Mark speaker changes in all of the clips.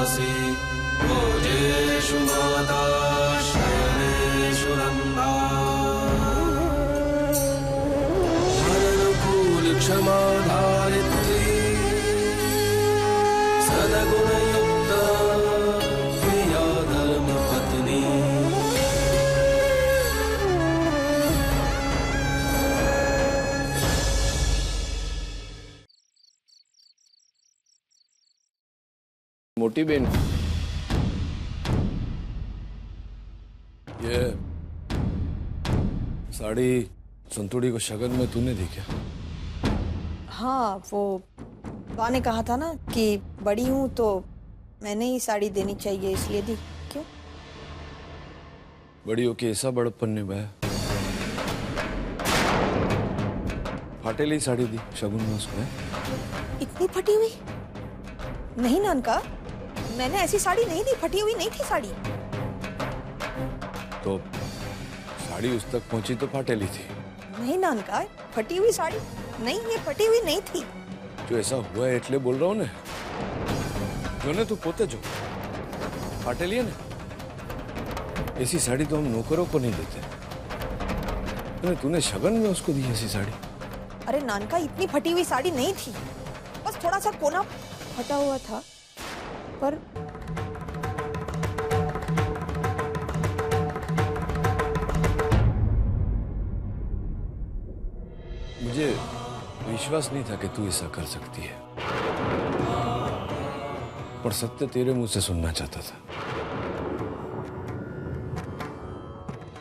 Speaker 1: तुलसी भोजेषु माता शयनेषु रम्भा मरणकूल क्षमा धारित्री सद्गुणयुक्ता प्रिया धर्मपत्नी।
Speaker 2: मोटी बहन, ये साड़ी संतुड़ी को शगन में तूने दी क्या?
Speaker 3: हाँ, वो बा ने कहा था ना कि बड़ी हूँ तो मैंने ही साड़ी देनी चाहिए, इसलिए दी। क्यों?
Speaker 2: बड़ी हो के ऐसा बड़प्पन निभाया, फाटेली साड़ी दी शगुन में उसको।
Speaker 3: इतनी फटी हुई? नहीं नानका, मैंने ऐसी साड़ी नहीं दी, फटी हुई नहीं थी साड़ी।
Speaker 2: तो साड़ी उस तक पहुंची तो फाटेली थी।
Speaker 3: नहीं नानका, फटी हुई साड़ी नहीं, ये फटी हुई नहीं थी।
Speaker 2: जो ऐसा हुआ है એટલે बोल रहा हूँ ना, जो ने तू पोते जो फाटेली है ना, ऐसी साड़ी तो हम नौकरों को नहीं देते। तूने शगन में उसको दी ऐसी साड़ी?
Speaker 3: अरे नानका, इतनी फटी हुई साड़ी नहीं थी, बस थोड़ा सा कोना फटा हुआ था। पर
Speaker 2: मुझे विश्वास नहीं था कि तू ऐसा कर सकती है, पर सत्य तेरे मुंह से सुनना चाहता था।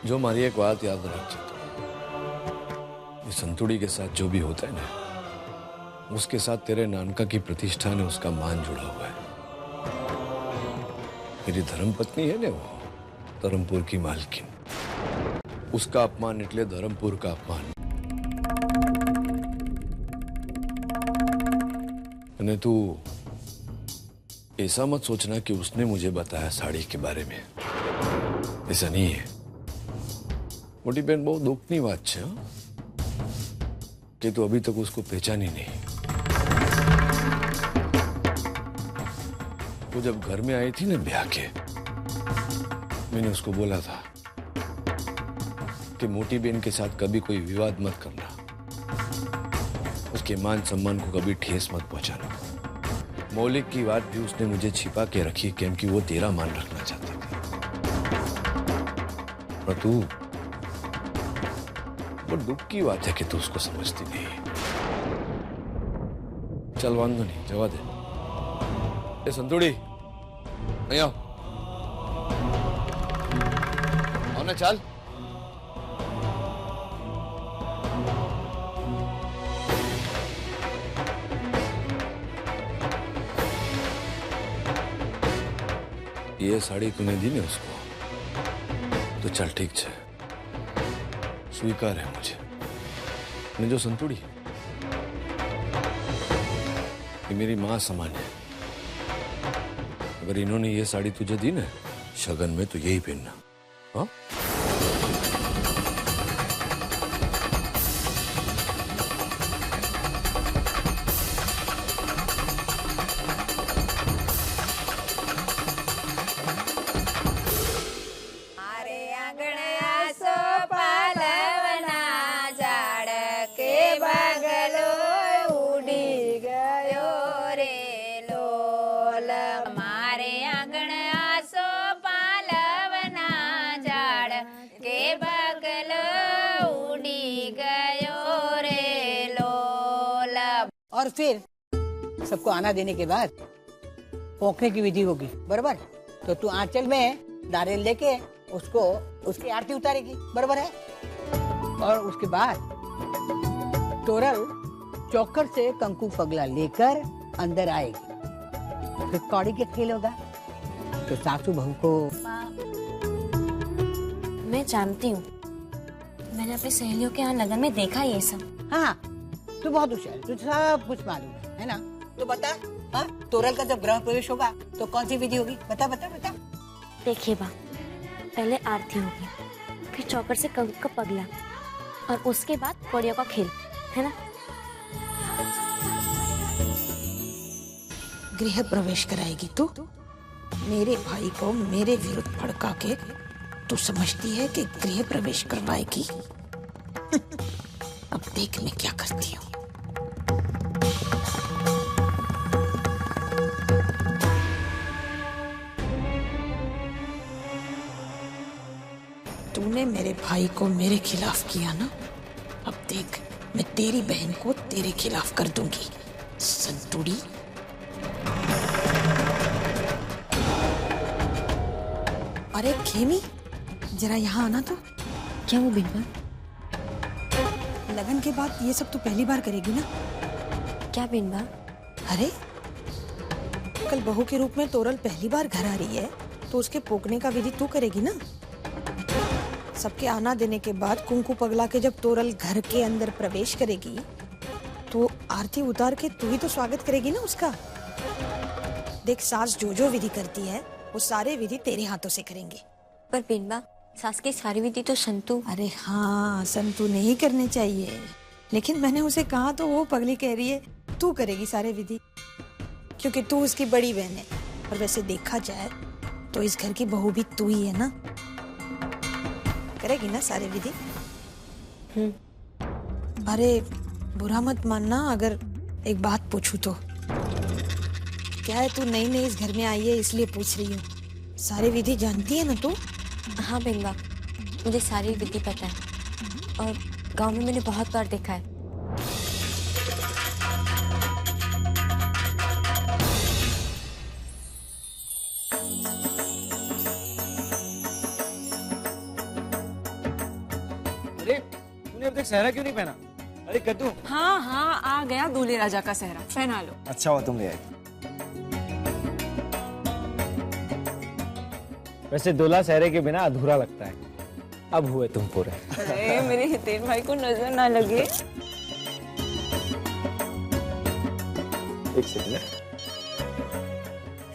Speaker 2: जो मारी एक बात याद रख, ये संतुड़ी के साथ जो भी होता है ना, उसके साथ तेरे नानका की प्रतिष्ठा ने उसका मान जुड़ा हुआ है। मेरी धर्मपत्नी है ना, वो धर्मपुर की मालकिन, उसका अपमान એટલે धर्मपुर का अपमान। અને तू ऐसा मत सोचना कि उसने मुझे बताया साड़ी के बारे में, ऐसा नहीं है। मोटी बहन, बहुत दुखनी बात है कि तू अभी तक उसको पहचानी नहीं। वो जब घर में आई थी ना ब्याह के, मैंने उसको बोला था कि मोटी बहन के साथ कभी कोई विवाद मत करना, उसके मान सम्मान को कभी ठेस मत पहुंचाना। मौलिक की बात भी उसने मुझे छिपा के रखी क्योंकि वो तेरा मान रखना चाहती थी। पर तू, वो दुख की बात है कि तू उसको समझती नहीं। चल वांदो नहीं, जवा दे। ए संतुड़ी, नहीं आओ ना, चल। ये साड़ी तूने दी ना उसको, तो चल ठीक है, स्वीकार है मुझे। मैं जो संतुड़ी, ये मेरी मां समान है। अगर इन्होंने ये साड़ी तुझे दी ना शगन में, तो यही पहनना। हाँ?
Speaker 4: और फिर सबको आना देने के बाद पोंखने की विधि होगी, बराबर? तो तू आंचल में नारियल लेके उसको उसकी आरती उतारेगी, बराबर है? और उसके बाद तोरल चौकर से कंकु पगला लेकर अंदर आएगी। फिर कौड़ी के खेल होगा, तो सासू बहू को।
Speaker 5: मैं जानती हूँ, मैंने अपनी सहेलियों के यहाँ लगन में देखा ये सब।
Speaker 4: हाँ, तू बहुत होशियार, तुझे सब कुछ मालूम है ना? तो बता, हाँ, तोरल का जब गृह प्रवेश होगा तो कौन सी विधि होगी? बता बता बता।
Speaker 5: देखिए बा, पहले आरती होगी, फिर चौकर से कंकु का पगला, और उसके बाद कौड़ियों का खेल, है ना?
Speaker 6: गृह प्रवेश कराएगी तू?
Speaker 3: मेरे भाई को मेरे विरुद्ध भड़का के तू समझती है कि गृह प्रवेश करवाएगी? अब देख मैं क्या करती हूँ। तूने मेरे भाई को मेरे खिलाफ किया ना, अब देख मैं तेरी बहन को तेरे खिलाफ कर दूंगी, संतुड़ी। अरे खेमी, जरा यहाँ आना तो।
Speaker 5: क्या वो बिनवा?
Speaker 3: लगन के बाद ये सब तू पहली बार करेगी ना?
Speaker 5: क्या बिनवा?
Speaker 3: अरे कल बहू के रूप में तोरल पहली बार घर आ रही है, तो उसके पोकने का विधि तू करेगी ना। सबके आना देने के बाद कुंकू पगला के जब तोरल घर के अंदर प्रवेश करेगी, तो आरती उतार के तू ही तो स्वागत करेगी ना उसका। देख सास जो जो विधि करती है वो सारे विधि तेरे हाथों से करेंगे।
Speaker 5: पर बिनवा, सास की सारी विधि तो संतु।
Speaker 3: अरे हाँ, संतु नहीं करने चाहिए, लेकिन मैंने उसे कहा तो वो पगली कह रही है तू करेगी सारे विधि, क्योंकि तू उसकी बड़ी बहन है। और वैसे देखा जाए तो इस घर की बहू भी तू ही है ना, करेगी ना सारे विधि। अरे बुरा मत मानना अगर एक बात पूछूं तो। क्या है, तू नई नई इस घर में आई है इसलिए पूछ रही हूँ। सारे विधि जानती है ना तू?
Speaker 5: हाँ बिनवा, मुझे सारी विधि पता है और गांव में मैंने बहुत बार देखा है।
Speaker 6: अरे तूने अब तक सहरा क्यों नहीं पहना? अरे कद्दू।
Speaker 7: हाँ हाँ, आ गया दूल्हे राजा का सेहरा, पहना लो।
Speaker 6: अच्छा हुआ तुम ले आई। वैसे दूल्हा सहरे के बिना अधूरा लगता है, अब हुए तुम पूरे।
Speaker 7: अरे मेरे हितेन भाई को नजर ना लगे।
Speaker 6: एक सेकंड।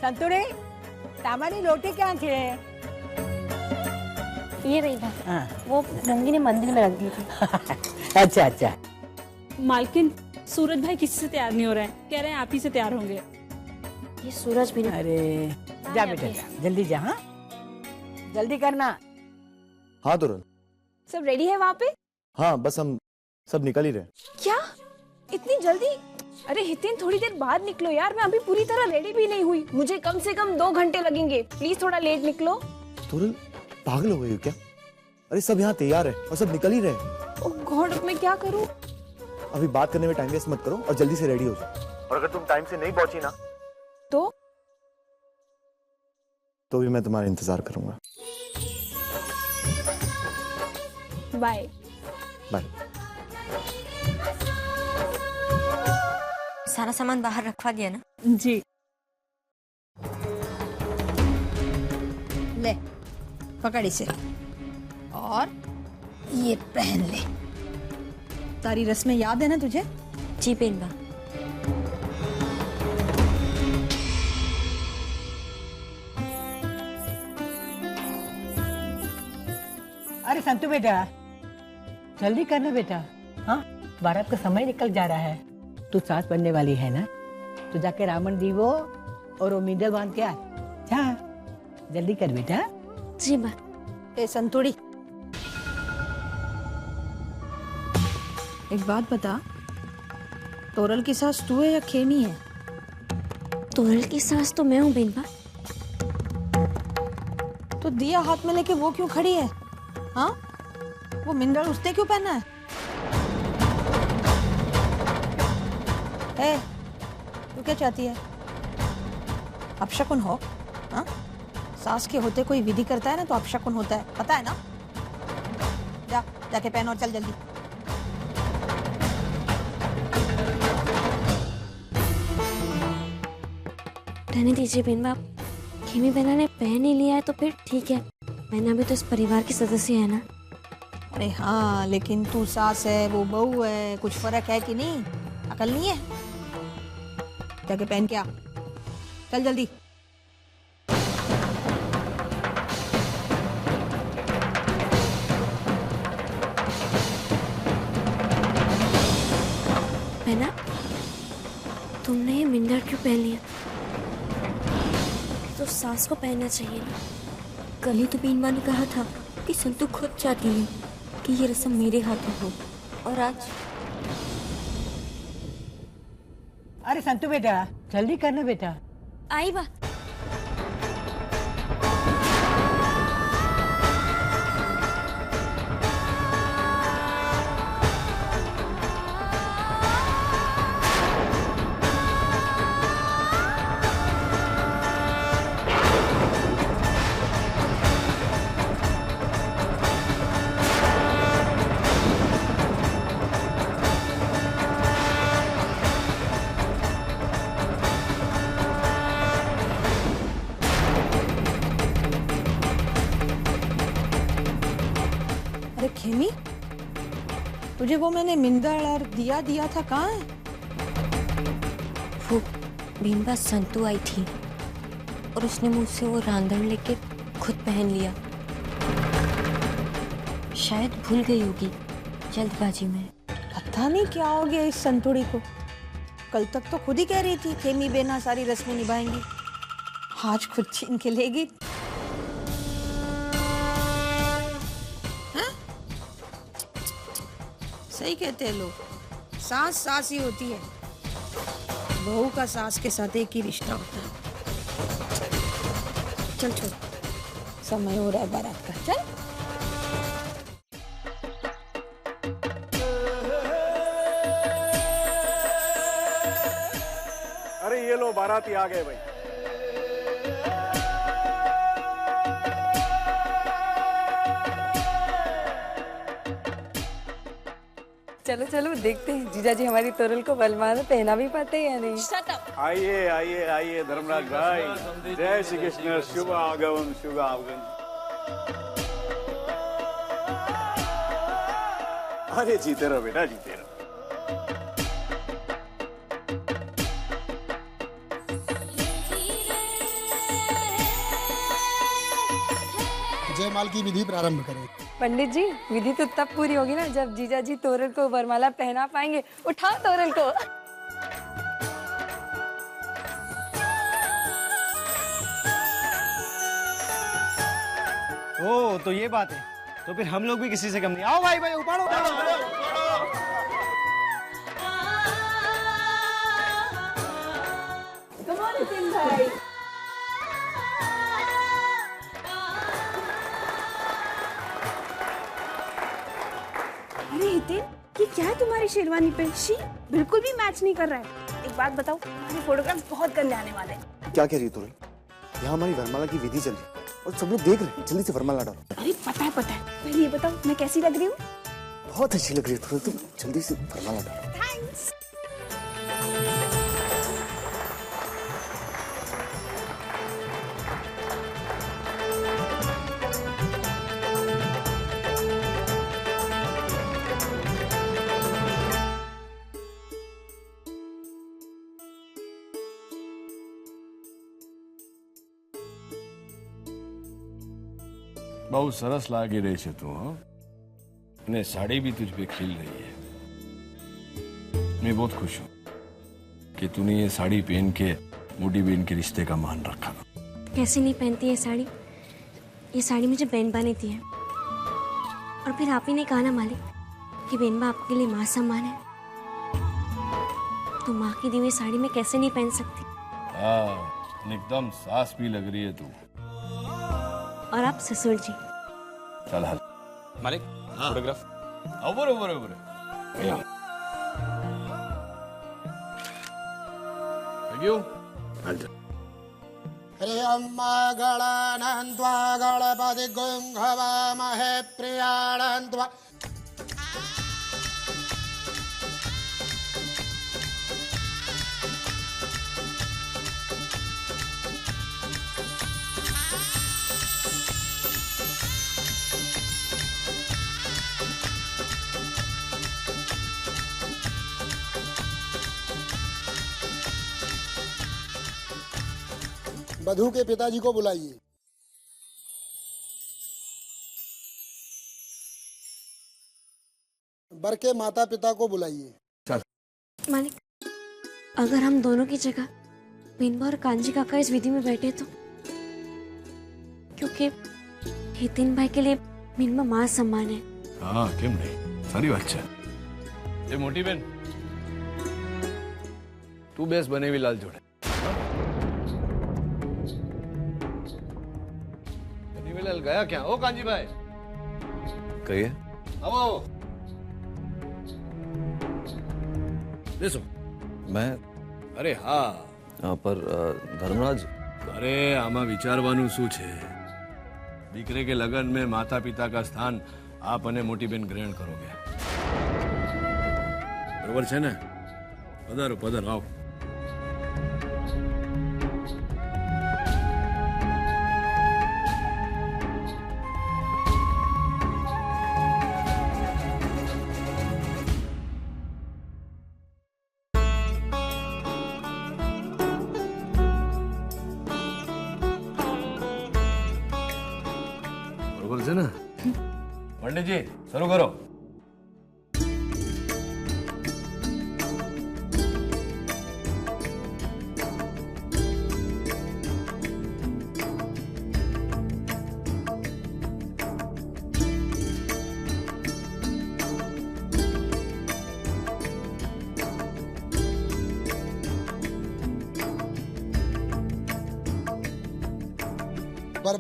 Speaker 4: संतुरे तामारी रोटी क्या थे?
Speaker 5: ये रही बात,
Speaker 4: हाँ।
Speaker 5: वो रंगी ने मंदिर में रख दी थी।
Speaker 4: अच्छा अच्छा।
Speaker 8: मालकिन, सूरज भाई किसी से तैयार नहीं हो रहे हैं, कह रहे हैं आप ही से तैयार होंगे।
Speaker 5: ये सूरज भी ना।
Speaker 4: अरे जा बेटा जा, जल्दी जा। हाँ जल्दी करना।
Speaker 9: हाँ तुरल।
Speaker 7: सब रेडी है वहाँ पे?
Speaker 9: हाँ बस हम सब निकल ही रहे।
Speaker 7: क्या इतनी जल्दी? अरे हितेन थोड़ी देर बाद निकलो यार, मैं अभी पूरी तरह रेडी भी नहीं हुई, मुझे कम से कम 2 घंटे लगेंगे, प्लीज थोड़ा लेट निकलो।
Speaker 9: तुरल पागल हो गई हो क्या? अरे सब यहाँ तैयार है और सब निकल ही रहे हैं।
Speaker 7: ओह गॉड, अब मैं क्या करूँ?
Speaker 9: अभी बात करने में टाइम वेस्ट मत करो और जल्दी से रेडी हो जाओ। और अगर तुम टाइम से नहीं पहुंची ना तो भी मैं तुम्हारा इंतजार करूंगा।
Speaker 7: Bye
Speaker 9: bye.
Speaker 5: सारा सामान बाहर रखवा दिया ना?
Speaker 8: जी।
Speaker 3: ले पकड़ इसे और ये पहन ले। तारी रस्में याद है ना तुझे?
Speaker 5: जी बिनवा।
Speaker 4: अरे संतु बेटा जल्दी करना बेटा। हाँ बारात का समय निकल जा रहा है, तू सास बनने वाली है ना, तो जाके रावण दीवो और वो मीडल बांध के आ जा, जल्दी कर बेटा।
Speaker 5: जी माँ।
Speaker 3: ए संतुड़ी, एक बात बता, तोरल की सास तू है या खेमी है?
Speaker 5: तोरल की सास तो मैं हूँ बिनवा।
Speaker 3: तो दिया हाथ में लेके वो क्यों खड़ी है? हाँ वो मिंदड़ उसने क्यों पहना है? ए, तू क्या चाहती है? अपशकुन हो? हाँ सास के होते कोई विधि करता है ना तो अपशकुन होता है, पता है ना? जा जाके पहन और चल जल्दी।
Speaker 5: रहने दीजिए बिनवा, खेमी बहना ने पहन ही लिया है तो फिर ठीक है, मैंने भी तो इस परिवार की सदस्य है ना।
Speaker 3: अरे हाँ लेकिन तू सास है वो बहू है, कुछ फर्क है कि नहीं? अकल नहीं है? जाके पहन के आ, चल जल्दी।
Speaker 5: बहना, तुमने ये मिंदर क्यों पहन लिया? तो सास को पहनना चाहिए ना। कल ही तो बीनबा ने कहा था कि संतू खुद चाहती है कि ये रस्म मेरे हाथों हो, और आज
Speaker 4: अरे संतू बेटा, जल्दी करना बेटा।
Speaker 5: आई बा।
Speaker 3: अरे खेमी, तुझे वो मैंने मिंदड़ और दिया था, कहाँ है?
Speaker 5: वो बीनबा संतू आई थी और उसने मुझसे वो रांधन लेके खुद पहन लिया। शायद भूल गई होगी जल्दबाजी में।
Speaker 3: पता नहीं क्या हो गया इस संतुड़ी को। कल तक तो खुद ही कह रही थी खेमी बेना सारी रस्में निभाएंगी, आज खुद छीन के लेगी। सही कहते हैं लोग, सास सास ही होती है। बहू का सास के साथ एक ही रिश्ता होता है। चल छोड़, समय हो रहा है बारात का, चल।
Speaker 10: अरे ये लो, बाराती आ गए भाई।
Speaker 11: चलो चलो देखते हैं जीजा जी हमारी तोरल को बलवान पहना भी पाते हैं या नहीं।
Speaker 10: आइए आइए आइए धर्मराज भाई, जय श्री कृष्ण, शुभ आगमन, शुभ आगमन। अरे जीते रहो बेटा, जीते रहो।
Speaker 12: जयमाल की विधि प्रारंभ करें।
Speaker 11: पंडित जी, विधि तो तब पूरी होगी ना जब जीजा जी तोरल को वरमाला पहना पाएंगे। उठाओ तोरल को।
Speaker 6: ओ तो ये बात है, तो फिर हम लोग भी किसी से कम नहीं। आओ भाई भाई, उपाड़ो।
Speaker 7: भाई अरे हितेन, ये क्या है तुम्हारी शेरवानी पे? शी बिल्कुल भी मैच नहीं कर रहा है। एक बात बताओ, तुम्हारे फोटोग्राफ बहुत गंदे आने वाले हैं।
Speaker 9: क्या कह रही है तोरल? यहाँ हमारी वरमाला की विधि चल रही है और सब लोग देख रहे हैं। जल्दी से वरमाला डालो।
Speaker 7: अरे पता है। पहले ये बताओ, मैं कैसी लग रही हूँ?
Speaker 9: बहुत अच्छी लग रही है तोरल, तुम जल्दी से वरमाला डालो।
Speaker 7: थैंक्स।
Speaker 2: બહુ સરસ લાગી રહી છે તું, હા? અને સાડી भी तुझ पे खिल रही है। मैं बहुत खुश हूँ कि तूने ये साड़ी पहन के मोटी बहन के रिश्ते का मान रखा।
Speaker 5: कैसे नहीं पहनती है साड़ी? ये साड़ी मुझे बेनबा ने दी है, और फिर आप ही ने कहा ना मालिक कि बेनबा आपके लिए माँ समान है, तो माँ की दी हुई साड़ी में कैसे नहीं पहन सकती?
Speaker 2: हाँ, एकदम सास भी लग रही है तू।
Speaker 5: और आप ससुर जी।
Speaker 2: चल हाल
Speaker 13: मालिक, photograph.
Speaker 2: Over over over. Thank you.
Speaker 12: ह्रियं गणानन्त्वा गणपति गुंहवामहे प्रियाणन्त्वा। वधू के पिताजी को बुलाइए। वर के माता पिता को बुलाइए।
Speaker 5: मालिक, अगर हम दोनों की जगह बेनबा और कांजी काका इस विधि में बैठे तो क्योंकि हितेन भाई के लिए बेनबा मां सम्मान है।
Speaker 2: हाँ केम नहीं, सारी बात है। ये मोटी बेन तू बेस बनेवी लाल जोड़े। बनेवी लाल गया क्या? ओ कांजी भाई
Speaker 9: कहिए।
Speaker 2: अब आओ। देखो
Speaker 9: मैं
Speaker 2: अरे हाँ
Speaker 9: पर धर्मराज
Speaker 2: अरे आमा विचारवानु શું છે? દીકરે કે લગન में माता पिता का स्थान आप અને મોટી બેન ગ્રહણ કરોगे। બરોબર છે ને? પધારો પધારો આવો। છે ને पंडितजी शुरू करो।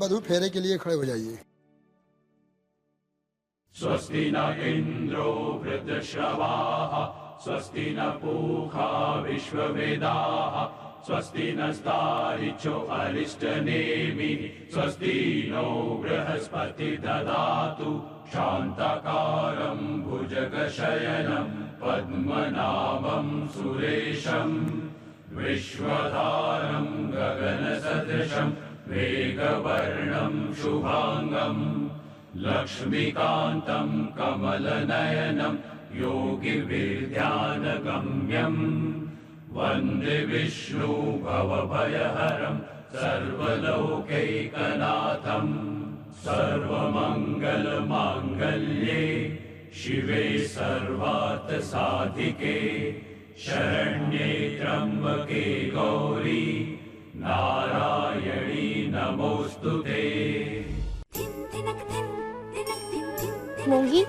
Speaker 12: वधू फेरे के लिए खड़े हो जाइए।
Speaker 14: स्वस्ति न इंद्रो वृद्धश्रवाः स्वस्ति न पूषा विश्ववेदाः स्वस्ति नस्तारिचो अरिष्टनेमिः स्वस्ति नो बृहस्पति ददातु शान्ताकारं भुजगशयनं पद्मनाभं सुरेशं विश्वधारं गगनसदृशं मेघवर्णं शुभांगं लक्ष्मीकान्तं कमलनयनं योगिविद्यानगम्यं वन्दे विष्णु भवभयहरं सर्वलोकैकनाथं सर्वमङ्गलमाङ्गल्ये शिवे सर्वार्थसाधिके शरण्ये त्र्यम्बके गौरी नारायणी नमोस्तुते।
Speaker 15: मोंगी,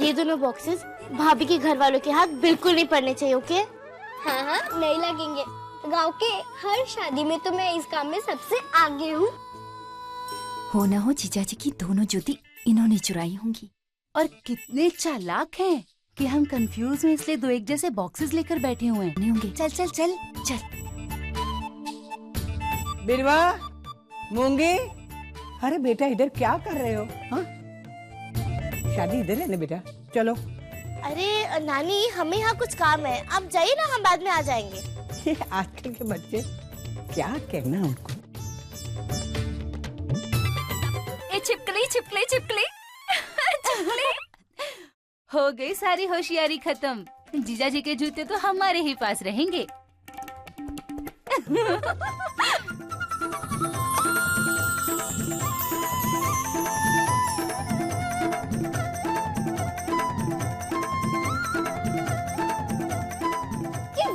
Speaker 15: ये दोनों बॉक्सेस भाभी के घर वालों के हाथ बिल्कुल नहीं पड़ने चाहिए, ओके?
Speaker 16: हाँ हाँ नहीं लगेंगे। गांव के हर शादी में तो मैं इस काम में सबसे आगे हूँ।
Speaker 17: हो ना हो जीजा जी की दोनों जूती इन्होंने चुराई होंगी। और कितने चालाक हैं कि हम कंफ्यूज में इसलिए दो एक जैसे बॉक्सेस लेकर बैठे हुए हैं। नहीं होंगे। चल चल चल चल।
Speaker 4: बिरवा, मूंगी, अरे बेटा इधर क्या कर रहे हो? हाँ? शादी इधर है ना बेटा, चलो।
Speaker 15: अरे नानी, हमें यहाँ कुछ काम है, आप जाइए ना, हम बाद में आ जाएंगे।
Speaker 4: ये आजकल के बच्चे क्या कहना उनको।
Speaker 17: ए छिपकली छिपकली छिपकली छिपकली। हो गई सारी होशियारी खत्म। जीजा जी के जूते तो हमारे ही पास रहेंगे।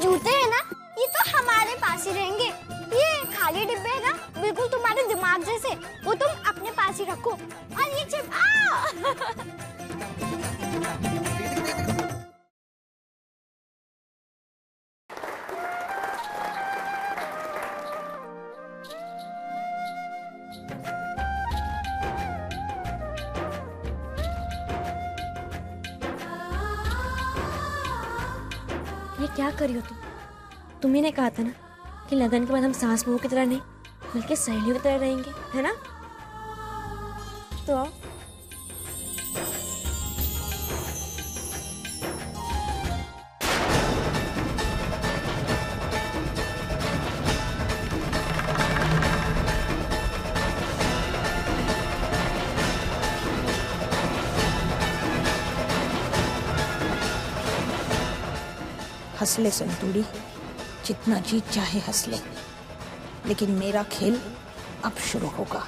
Speaker 16: जूते हैं ना, ये तो हमारे पास ही रहेंगे। ये खाली डिब्बे है ना, बिल्कुल तुम्हारे दिमाग जैसे, वो तुम अपने पास ही रखो। और ये चिप
Speaker 5: ये क्या कर रही हो तुम? तुम्ही ने कहा था ना कि लगन के बाद हम सास बहू की तरह नहीं बल्कि सहेलियों की तरह रहेंगे, है ना? तो आओ।
Speaker 3: हंस ले संतूड़ी, जितना जी चाहे हंस ले, लेकिन मेरा खेल अब शुरू होगा।